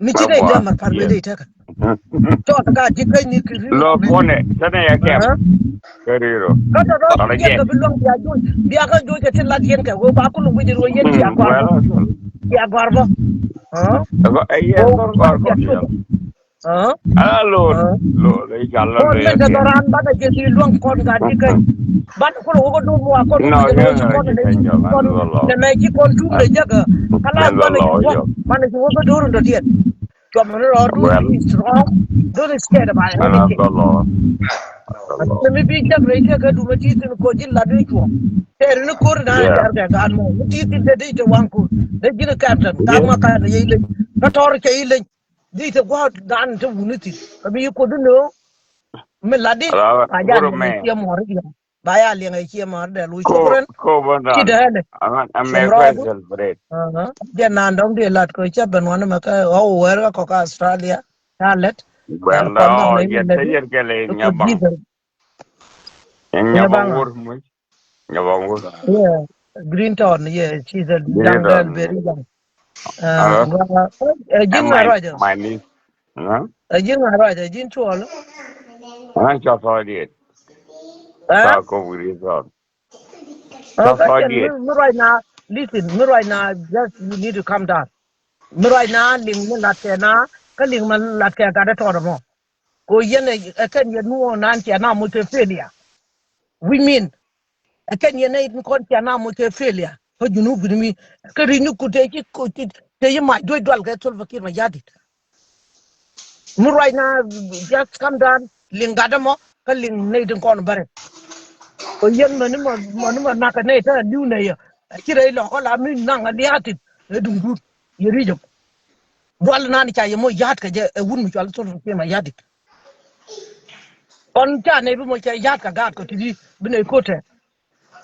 mi chi My ne le boy. mar farwe Yes. de ta ka chola ga di kai ni ku no Lord, le Pone. Sana ya kem. ha Careero. ka ta do ku yen Cottaget. ga bilong dia ka jo ke tin la yen ka go ba ku lu bi ro yen dia gwarbo Well, dia gwarbo ha yes, go ba dia Cottaget. to ha Lord, ha Lord, I got kon men Lord, ta again. doran ba ta je di luang kon ga di kai ban ko ko do mo kon ko No, je no ji yeah, kon you ne can go. kon Under the ne law. me ji kon tum le jaga kala Under the ban ji law, wo yeah. ban ji wo ko do ro tiet to man ro do Well, be strong don't scared about under anything the law. The law. ne mi bi jag re ka du ma ti tin ko ji la do ko ter ni kur na Yeah. ter ga gan mo ti tin de de wan ko de ji ka tan ga Yes. ma ka ne yi le ka tor ke yi le di te gwa dan te wuniti ka bi ko du no من لدي باجا Good لين man. كي مور دي بايا لين كي مور ده لو Ko, شكرا كده Bandan. هلا I'm a شمرادو question for it. dia nandong dia lat ko cha ben wana maka o wer ko ka australia talet yar Well, kon dong oh, ne yet le I di get a ko di Yabang. And nya banga Yabang wood, Yabang. yeah green town yeah she's a young girl very young Uh, jing and raja my niece. Huh? jing raja jin chuol I'm just already. eh Talk over this. so Again, did me right now, listen, me right now, just you need to calm down. Me right now, ling me latte na, ka ling man latte ka da toro mo. Ko yene, akan yenu nan tia na mo te failure. We mean, akan yene in kon tia na mo te failure. Ko junu gudumi, ka rinyu kute ki kute, te yi ma doi dwal ka tol fakir ma yadi. Me right now, just calm down, ling gada mo, ka ling ne din kon bare. Ko yen ma naka ne ta liu ne ya. Kira ilo ko la mi nanga liatit, e dungur, yeri jok. Dwal nani cha yemo yat ka je wun mi chwal tol fakir ma yadi. On cha ne bi mo cha yat ka gat ko tidi bine kote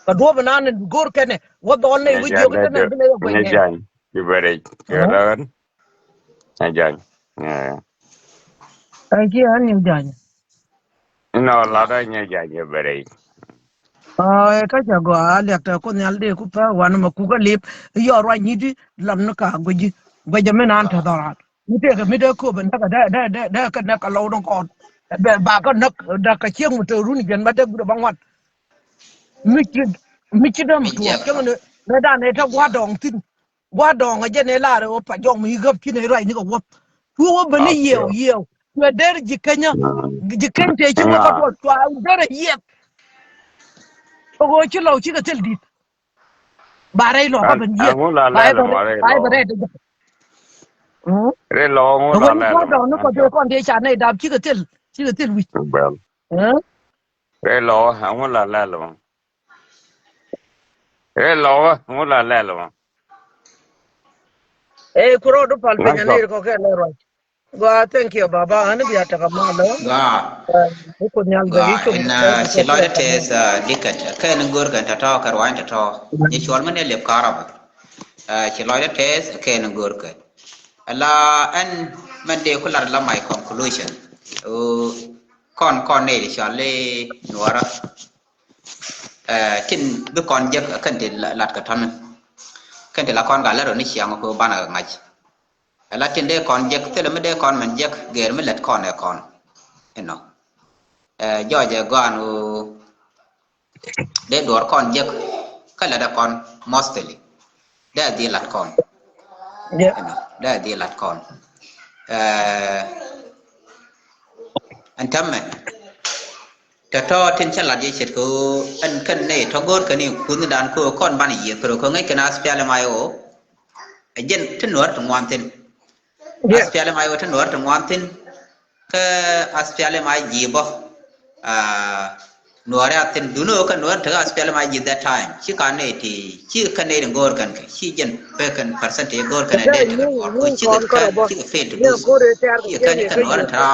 ka do bana ne gor kene wo do ne wi jogo Nyajan tane bine yo gwen nyajan kibere kelan nyajan ai ki an ni jan no lada nyajan kibere ai ka cha go ale ta ko ne alde ku pa wan ma ku ga lip yo ro ni di lam na ka goji goja men an ta dara ni te ka mi de ko ban ka da ka na ka lo don ko be ba ka nak da ka chiang mu te runi gen ma de bu bang wat mi chi da mu mi to jep ke ne na da ne ta gwa dong tin gwa dong a je ne la ro pa jong mi gap ki ne rai ni ko wop tu wo ba ni okay yew na der ji kanya ji kan te chi wo ka nga to to a der ye ko go chi lo chi ka tel dit ba rai lo ka ban ye angula ba lele ba mare ba ba lo rai de re lo ko angula ni gwa lele dong no ko de anto kon de cha ne da chi ka tel wi bel eh re lo angula lele re lo angula lele ku ro do pal pe nya ngaso ne ko ke le ro gwa thank you baba an bi ata ka ma lo ga ko nyal be ri chum in ko ko she ko loida tes dikat ka en gor kan ta to kar wan ta to ni chol man le karab she loida tes ka en gor ka ala an man de ko la my conclusion o kon ne di chale nuara tin be kon je kan de lat ka tan kan de la kon ga la ro ni chiang ko bana ngaj ala tin de kon je te le me de kon man je ger me let kon e kon eno jo je ganu de dor kon je kala da kon mostly da di lat kon yeah eno da di lat kon eh antamme ta to tin chala je chet ko an kan ne to gor kan ni kun dan ko kon ban yi pro ko ngai kana spiale mayo ajen tin nor to ngwan tin yeah aspiale mayo tin nor to ngwan tin ke aspiale mai ji bo nuare atin duno kan nuar ta aspiale mai ji that time chi kan ne ti chi kan ne gor kan chi jen pe kan percentage gor kan ja ne ta ni or ko ni chi kon ka ko bo chi fail to ye lose ko re tar chi ke kan ne kan ke nuar ye ta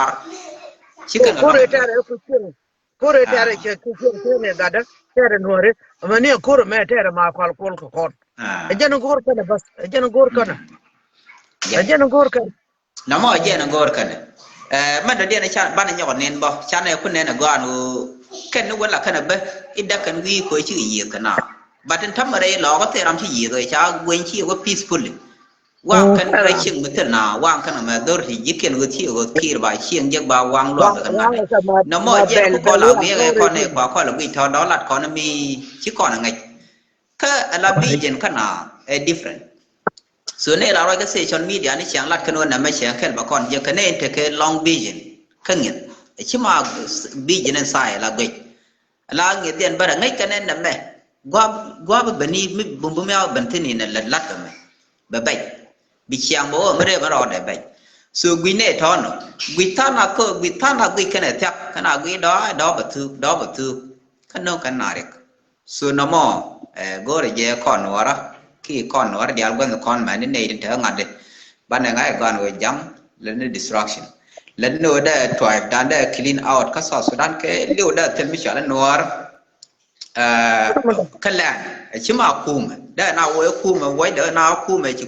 chi kan ko long re do tar ku tin ko re tar ke ke ne ga da tar no re ma ne ko re me tar ma kwal kol ko kon e ah jan gor ka bas e jan gor ka na e yeah jan gor ka na mo je na gor kan man da dia na cha ban nya nen bo cha na kun ne na go anu ken no wala kana be ida kan wi ko chi yi kana batin tamare lo ko te ram chi yi rồi cha gwen chi go peacefully wang kan ala rai ching mutan na wang kan ma dor hi yiken go ti go kir ba chieng jeg ba wang lo wa kan ngade wa ka na mo ma je bel ko ko bel la wa wi ko ga re ko ne tin ko la wi to dollar ko na mi chi ko na ngai ka ala bi jen kana a different so ne la ra ga social media ni chang lat kan na ma chang kel ba kon je kan ne te ke long vision kan ngin chi ma vision en sai la gwe la ngi den bara ngai kan na me gwa gwa ba ni mi bum bum ya ban tin ni na lat ka me ba bai bi chiang bo ma re ma ro de bai so gwi ne to no gwi ta na ko gwi ta na gwi kan ta kana gwi do ba tu kan no kan na re so no mo go re je kon wara ki kon wara dial gwan kon ma ni ne ta ngade ban ngai gwan we jam le ne distraction le no da tribe dan da clean out ka so sudan ke le da tel mi chala noir kalan ci ma kuma da na wo kuma wai da na kuma ci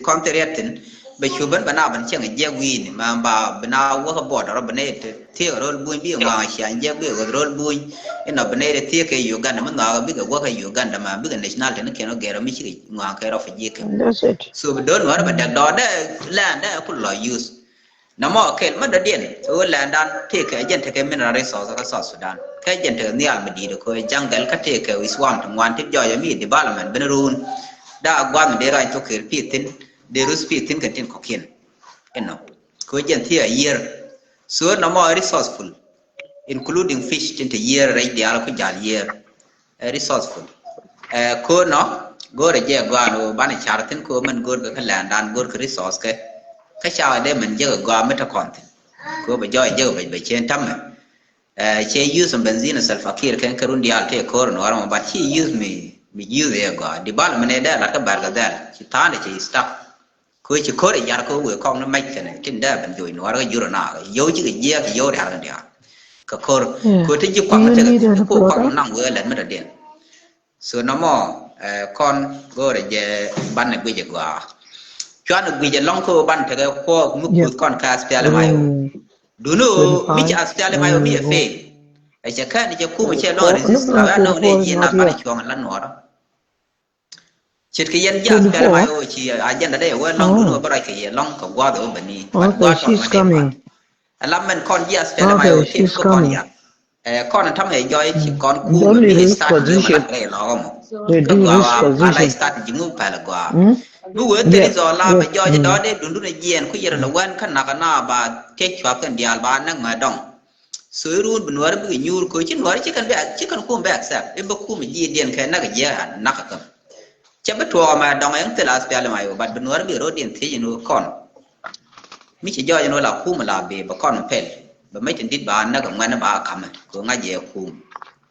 kontratin be shuban bana ban cin je win ma ba bana wo ka boda ro bane te ro bu bi ma shan je be ro bu ina bane de te ke Uganda ma na bi ga wo ka Uganda ma bi ga national ne ke no gero mi ci ma ka ro fa je ke that's it so be don war ba da do da la da ku lo use nằm ở cái mất đất điện ở land đan thì cái dân thì cái mineral resource ở South Sudan cái dân thì cái nhà mình đi được cái jungle cái thì cái swamp thằng ngoan tiếp joy mi development bên run đã qua mình để ra cho cái pitin để rus pitin cái tin có kiên eno cái dân thì a year so nằm ở resourceful including fish in the year right there cái jar year resourceful ko nó go để je qua nó bán chả tin ko mình go cái land đan go cái resource cái sao đây mình giờ qua mấy thằng con ko bây giờ bây trên thăm che use benzene sulfakir kan karun dial te kor no aram but he use me use there qua di bal mene da la ka bar ga da chi ta ne chi stop ko chi ko re yar ko we kong no mai cái này tin da ban joi no ara juro na yo chi cái ye ki yo da ga dia ka kor ko te ji kwang te ko kwang nang we len ma da den so no mo con go re je ban ne gwe je qua cho nó bây giờ long khô ban thì cái kho mức con cá spell mai đúng rồi mình chỉ spell mai ở miền phê ai chắc cái này chỉ khu mình chơi lo resist là nó này gì nào mà chọn là nó đó chỉ cái dân gia spell mai ở chỉ dân ở đây ở long đúng rồi bây giờ long còn qua được bên này qua trong bên này làm mình con gia spell mai ở thì có con nhà con là thăm hệ doi chỉ con khu mình start như mà cái lo mà cái lại start chỉ muốn phải là qua bữa tới giờ làm bây giờ đó đấy đúng là gì anh cứ giờ là quen khăn nào cái nào bà kết chọc cái điều bà năng mà đông sửa luôn bên ngoài bây giờ nhiều coi chứ nói chỉ cần cuốn bạc sạc em bao cuốn mình gì điện cái nào cái gì nắc cái chắc bất thua mà đông anh tới là spell mà bà bên ngoài bây giờ điện thế gì nó còn mình chỉ do cho nó là cuốn mà làm về bà con nó phèn bà mấy chuyện tít bà nó còn ngoan nó bà cầm có ngay về cuốn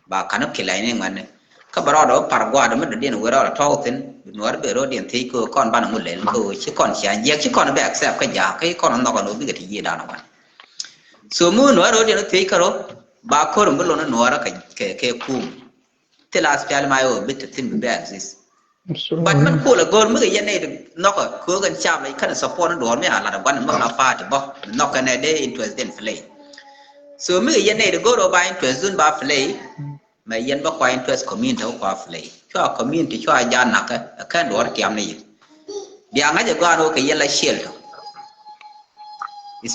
bà khăn nó kêu lại nên ngoan các bà đó Paraguay đó mất điện ở đó là thâu tin nói về rồi điện thì cô con ban một lên cô chứ còn chả giết chứ còn nó bẹt xẹp cái giá cái con nó còn nó biết cái gì đó nó số mua nói rồi điện nó thấy cái đó bà cô rồi mới nó nói ra cái cùm thế là spell mai ở biết tin bẹt exist bạn mình cô là con mới cái gì này nó có cô gần chạm lấy cái support nó đổ mới là quan nó là pha thì bao nó cái này để interest in play số mới cái gì này được cô rồi bài interest in ba play mà dân bắc qua interest community qua play cho community cho ai gian nạc cái đồ ăn kiam này dia ngaja gua no cái là shield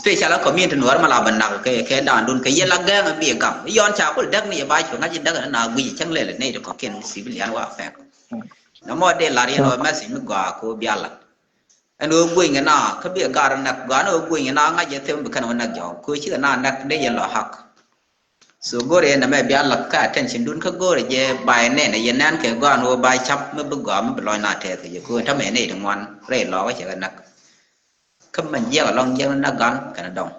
special community nó mà làm nạc cái đàn đun cái là gang ở bìa gam yon cha có đắc này bài cho ngaja đắc là quy chẳng lẽ là này có kiện civilian wa fact nó mà để là nó mà xin gua ko bia là anh ở quy cái nào cái bìa gar nạc gua nó quy cái nào ngaja thêm cái nào nạc giàu ko chỉ là nạc để là hak so gore na me bia la ka attention dun ka gore je bai ne na yen nan ke go no bai chap me bu go me loi na the ke ko ta me ne de ngwan re lo ka che nak kam man je long je na gan ka na dong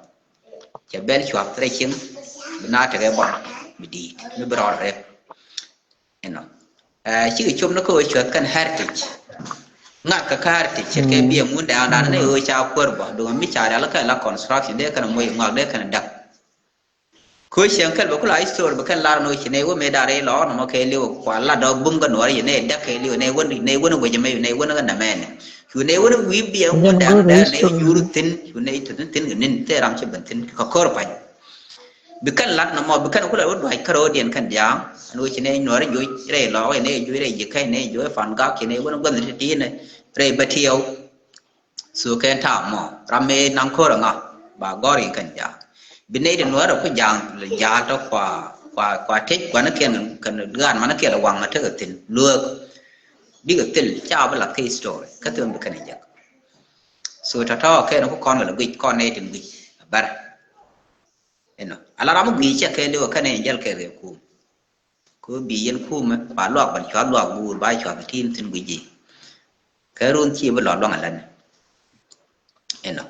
che bel chwa tre chin na te ke bo mi di me bro re eno chi chum nó ko chwa kan heritage ngak ka heritage che ke bia mun da na ne o cha kwor bo do mi cha da la ka la construction de kan mo ngak de kan dak khối sáng cái bữa lại store bữa cái la nói chuyện này của mẹ đã đấy lo nó mà cái liều quả là đó bung cái nói gì này đắc cái liều này quân nó về cho mày này quân nó cái nằm mẹ này chú này quân nó quý bia quân đang này chú tin chú này chú tin cái nên thế làm cho bản tin có cơ phải bữa cái lát nó mà bữa cái nó cũng là quân đoại caro điện khăn giang nói chuyện này nói rồi đây lo cái này dưới đây gì cái này dưới phản gác cái này quân nó quân nó tí này đây bát thiêu số cái thảo mỏ ram mê năng khô rồi ngọ bà gori khăn giang bên này thì nói là có dạng là giá đó qua thích qua nó kia cần gan mà nó kia là hoàng mà thức ở tỉnh lừa đi ở tỉnh chào với là cái story các thứ cái này vậy rồi thao cái nó có con là quỷ con này thì quỷ bara eno ala ramu quỷ chắc cái điều cái này giờ cái gì cô bị yên khu mà bà loạt bản chó loạt bùn bài chó cái thiên tin quỷ gì cái run chi với loạt loạn lần eno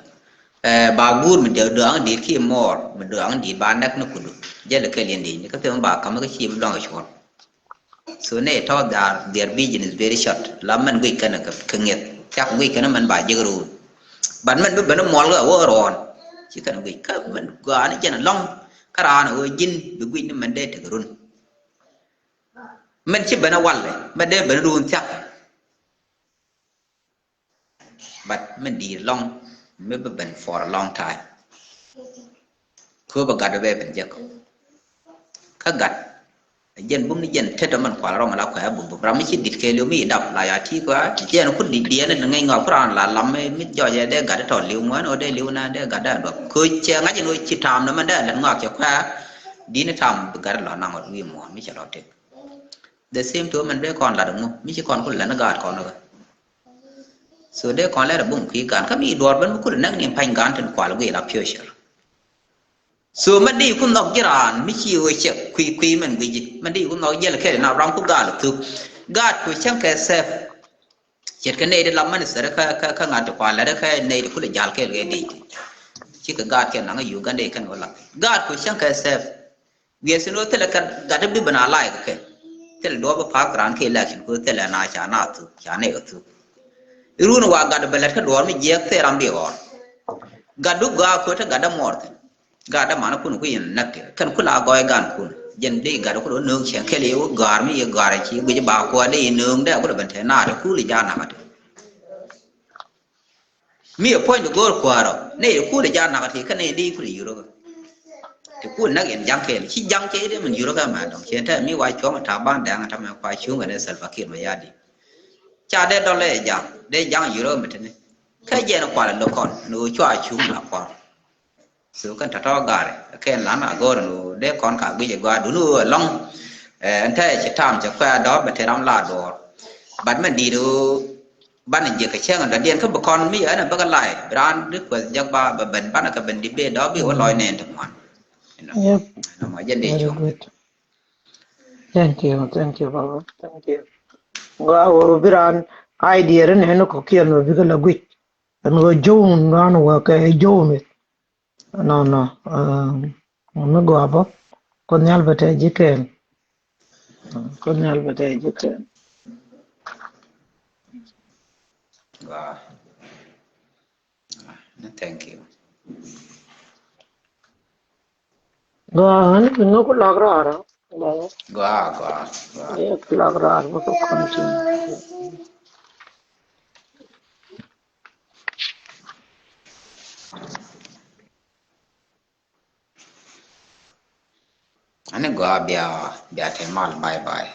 bà bùn mình đều đường đi khi mor mình đường đi bán đất nó cũng giờ là cái liền đi cái thứ bà cầm cái chi với loạn cái chó số này thao that their vision is very short làm mình quỷ cái này cái nghiệp chắc quỷ cái nó mình bà dư rồi bản mình biết nó mòn rồi rồi chỉ cần quỷ cái mình qua nó chỉ là long cái ra nó dinh bị quỷ nó mình để thực run mình chỉ bên nó quằn lại mình để bên run chắc but mình đi long mới bên for a long time cứ bắt gặt về bên chắc các gặt เย็นบุ้มนี่เย็นเท็ดมันขวาเรามาแล้วแขวบุ้มเราไม่คิดดิดเคลียวมีดับหลายอาทิตย์กว่าเย็นคุณดิดเดียนั่นไงเงาพรานหลานลำไม่มิดย่อยได้กัดถอดเลี้ยวม้วนโอได้เลี้ยวนะได้กัดได้แบบเคยเชียงงั้นยังเลยชิดทำนั้นมันได้หลังงอกจากแขวดีนี่ทำกัดหลานนางอดวิ่งม้วนไม่ใช่หรอกเด็กเดซมตัวมันได้ก่อนหลังมั้งไม่ใช่ก่อนคนหลังกัดก่อนเลยส่วนได้ก่อนแล้วบุ้มขี้กันก็มีดอดมันคุณนั่งเนี่ยพังกันถึงกว่าเราเวลาเพียวเชียวส่วนมันดีคุณนอกยีรานไม่เชี่ยวเชี่ยวคุยมันวิจิตมันดีคุณนอกเยอะแค่ไหนเราคุกกาหรือถูกกาดคุยช่างแค่เซฟเจ็ดกันในเดือนละมันเสร็จแค่งานจะผ่านแล้วแค่ในคุณเลยยาลแค่เลยดีที่ก็กาดแค่นั่งอยู่กันได้กันวันละกาดคุยช่างแค่เซฟเวียสิโนเทเลกันกาดไม่บรรลัยก็แค่เทเลดอว่าพักร้านแค่แรกฉันก็เทเลน่าชาหน้าถูกชาเนก็ถูกรู้นะว่ากาดเบลล์แค่ดอไม่เยอะเท่ารำเดียวกาดุกาคุยถ้ากาดมอร์gada mana kun ku yin nak kan kula goy gan kun yen de gada ku no chen kele o gar mi ye gar chi gu ba ko de no de ku ban the na de ku li ja na ga de mi e point go ko ro ne ku li ja na ga thi kan ne di ku li ro te ku nak yen jang ke chi jang ke de man ro ga ma dong chen ta mi wa cho ma tha ban da ta ma kwa chu ga de sal fakir ma ya di cha de do le jang ro ma te ne ka je na kwa la lo kon no chwa chu na kwa sự kan thọ gà cái làm mà gò nó để con cả bây giờ gà đủ nó long anh thấy chỉ tham chỉ qua đó mà thấy làm là đồ bạn mình đi đâu bạn này giờ cái xe là điện không có con mấy ở này bắt lại brand đức của giang ba và bệnh bạn là cái bệnh đi bên đó bị có lòi nền thằng ngoan nó mà dân đi Very chỗ good. Thank you, Baba. Thank you. Go Biran idea and Heno Kokian will be a good. And go Joan run work a Joan. No. No go up. Konyal bata jiken. Konyal bata jiken. gà thank you Go on, no good lagra. gà Yeah, lagra, what to continue. anh gà bia bia thêm mal bye bye